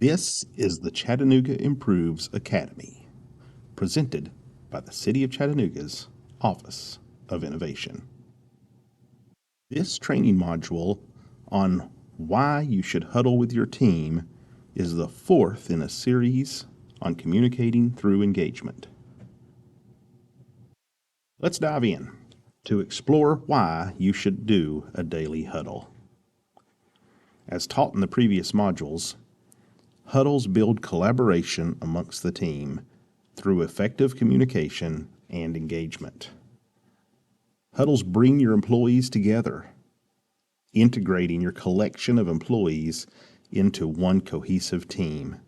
This is the Chattanooga Improves Academy, presented by the City of Chattanooga's Office of Innovation. This training module on why you should huddle with your team is the fourth in a series on communicating through engagement. Let's dive in to explore why you should do a daily huddle. As taught in the previous modules, huddles build collaboration amongst the team through effective communication and engagement. Huddles bring your employees together, integrating your collection of employees into one cohesive team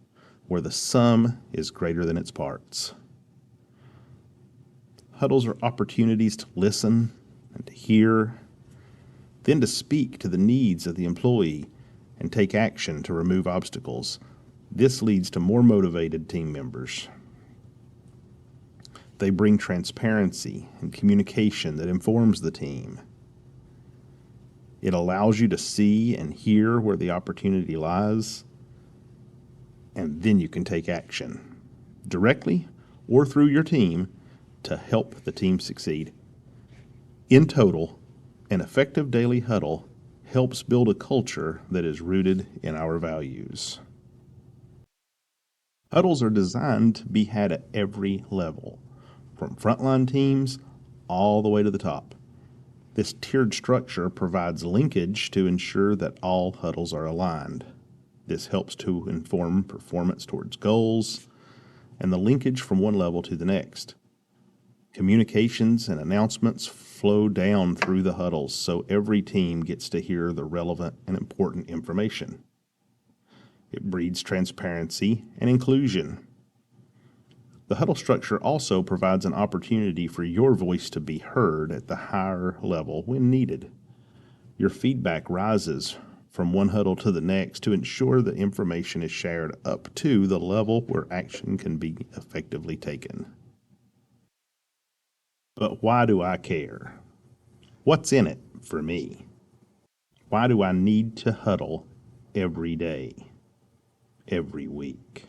where the sum is greater than its parts. Huddles are opportunities to listen and to hear, then to speak to the needs of the employee and take action to remove obstacles. This leads to more motivated team members. They bring transparency and communication that informs the team. It allows you to see and hear where the opportunity lies, and then you can take action, directly or through your team, to help the team succeed. In total, an effective daily huddle helps build a culture that is rooted in our values. Huddles are designed to be had at every level, from frontline teams all the way to the top. This tiered structure provides linkage to ensure that all huddles are aligned. This helps to inform performance towards goals and the linkage from one level to the next. Communications and announcements flow down through the huddles so every team gets to hear the relevant and important information. It breeds transparency and inclusion. The huddle structure also provides an opportunity for your voice to be heard at the higher level when needed. Your feedback rises from one huddle to the next to ensure that information is shared up to the level where action can be effectively taken. But why do I care? What's in it for me? Why do I need to huddle every day, every week?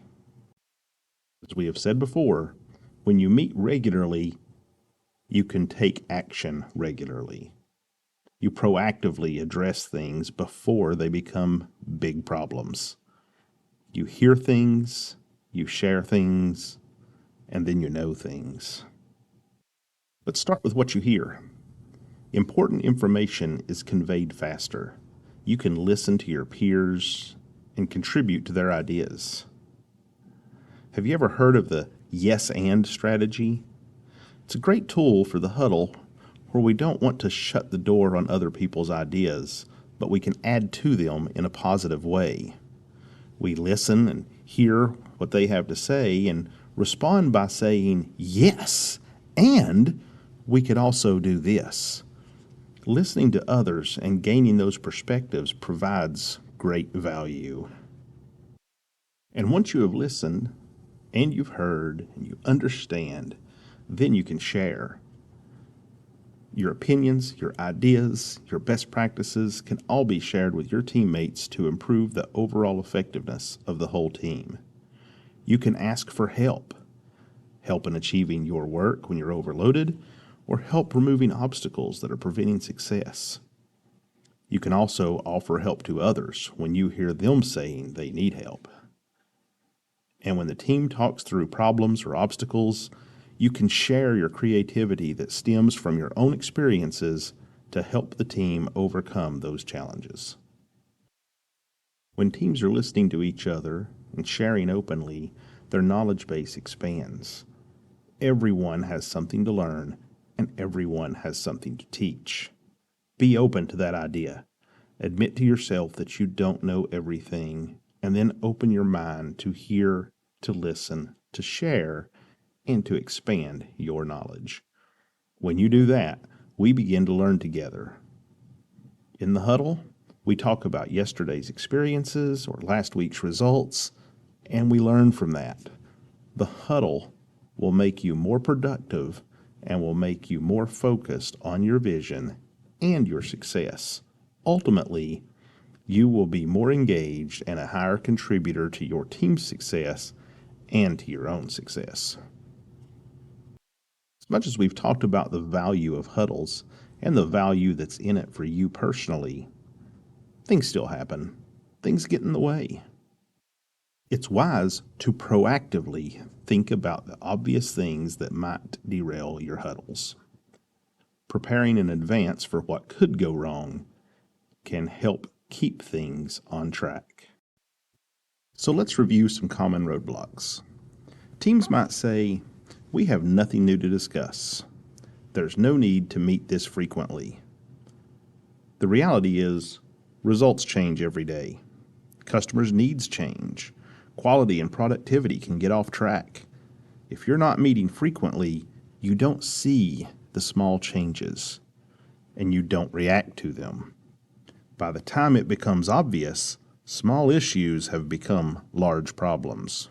As we have said before, when you meet regularly, you can take action regularly. You proactively address things before they become big problems. You hear things, you share things, and then you know things. Let's start with what you hear. Important information is conveyed faster. You can listen to your peers and contribute to their ideas. Have you ever heard of the yes and strategy? It's a great tool for the huddle where we don't want to shut the door on other people's ideas, but we can add to them in a positive way. We listen and hear what they have to say and respond by saying yes, and we could also do this. Listening to others and gaining those perspectives provides great value. And once you have listened and you've heard and you understand, then you can share. Your opinions, your ideas, your best practices can all be shared with your teammates to improve the overall effectiveness of the whole team. You can ask for help in achieving your work when you're overloaded, or help removing obstacles that are preventing success. You can also offer help to others when you hear them saying they need help. And when the team talks through problems or obstacles, you can share your creativity that stems from your own experiences to help the team overcome those challenges. When teams are listening to each other and sharing openly, their knowledge base expands. Everyone has something to learn, and everyone has something to teach. Be open to that idea. Admit to yourself that you don't know everything, and then open your mind to hear, to listen, to share, and to expand your knowledge. When you do that, we begin to learn together. In the huddle, we talk about yesterday's experiences or last week's results, and we learn from that. The huddle will make you more productive and will make you more focused on your vision and your success. Ultimately, you will be more engaged and a higher contributor to your team's success and to your own success. As much as we've talked about the value of huddles and the value that's in it for you personally, things still happen. Things get in the way. It's wise to proactively think about the obvious things that might derail your huddles. Preparing in advance for what could go wrong can help keep things on track. So let's review some common roadblocks. Teams might say, "We have nothing new to discuss. There's no need to meet this frequently." The reality is, results change every day. Customers' needs change. Quality and productivity can get off track. If you're not meeting frequently, you don't see the small changes, and you don't react to them. By the time it becomes obvious, small issues have become large problems.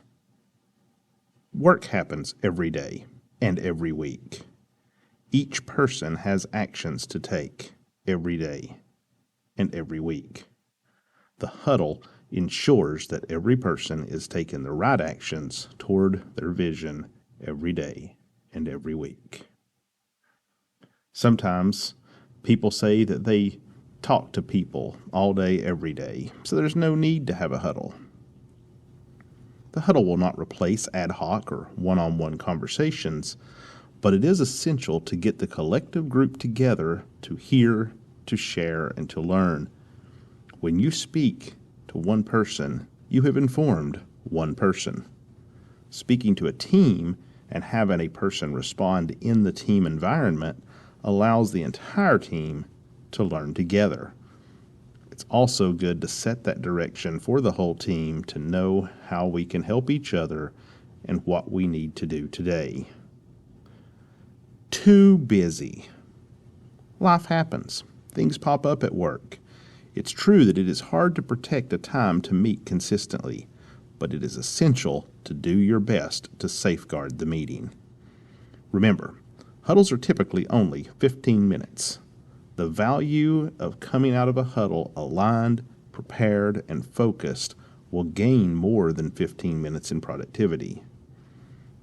Work happens every day and every week. Each person has actions to take every day and every week. The huddle ensures that every person is taking the right actions toward their vision every day and every week. Sometimes people say that they talk to people all day, every day, so there's no need to have a huddle. The huddle will not replace ad hoc or one-on-one conversations, but it is essential to get the collective group together to hear, to share, and to learn. When you speak to one person, you have informed one person. Speaking to a team and having a person respond in the team environment allows the entire team to learn together. It's also good to set that direction for the whole team to know how we can help each other and what we need to do today. Too busy. Life happens. Things pop up at work. It's true that it is hard to protect a time to meet consistently, but it is essential to do your best to safeguard the meeting. Remember, huddles are typically only 15 minutes. The value of coming out of a huddle aligned, prepared, and focused will gain more than 15 minutes in productivity.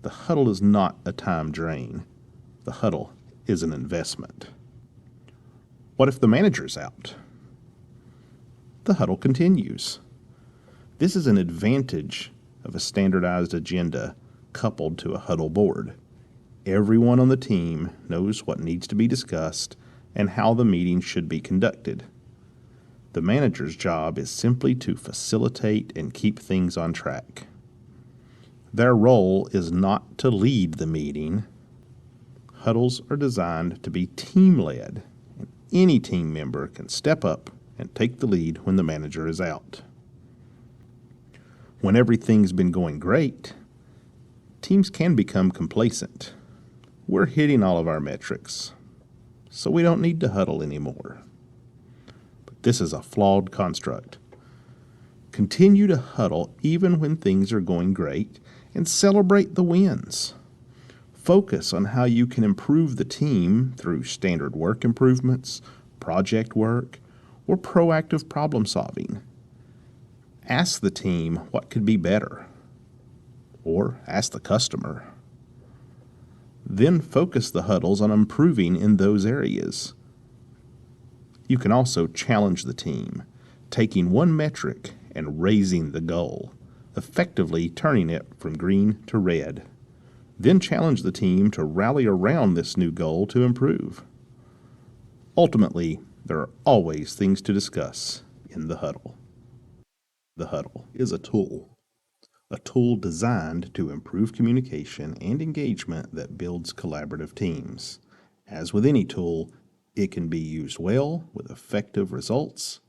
The huddle is not a time drain. The huddle is an investment. What if the manager's out? The huddle continues. This is an advantage of a standardized agenda coupled to a huddle board. Everyone on the team knows what needs to be discussed and how the meeting should be conducted. The manager's job is simply to facilitate and keep things on track. Their role is not to lead the meeting. Huddles are designed to be team-led, and any team member can step up and take the lead when the manager is out. When everything's been going great, teams can become complacent. We're hitting all of our metrics, so we don't need to huddle anymore. But this is a flawed construct. Continue to huddle even when things are going great and celebrate the wins. Focus on how you can improve the team through standard work improvements, project work, or proactive problem solving. Ask the team what could be better, or ask the customer. Then focus the huddles on improving in those areas. You can also challenge the team, taking one metric and raising the goal, effectively turning it from green to red. Then challenge the team to rally around this new goal to improve. Ultimately, there are always things to discuss in the huddle. The huddle is a tool designed to improve communication and engagement that builds collaborative teams. As with any tool, it can be used well with effective results,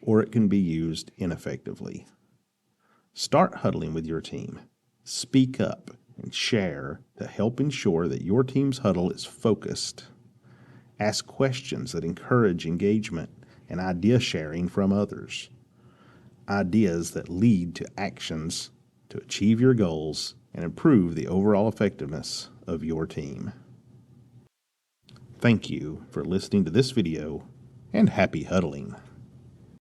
or it can be used ineffectively. Start huddling with your team. Speak up and share to help ensure that your team's huddle is focused. Ask questions that encourage engagement and idea sharing from others. Ideas that lead to actions to achieve your goals and improve the overall effectiveness of your team. Thank you for listening to this video, and happy huddling.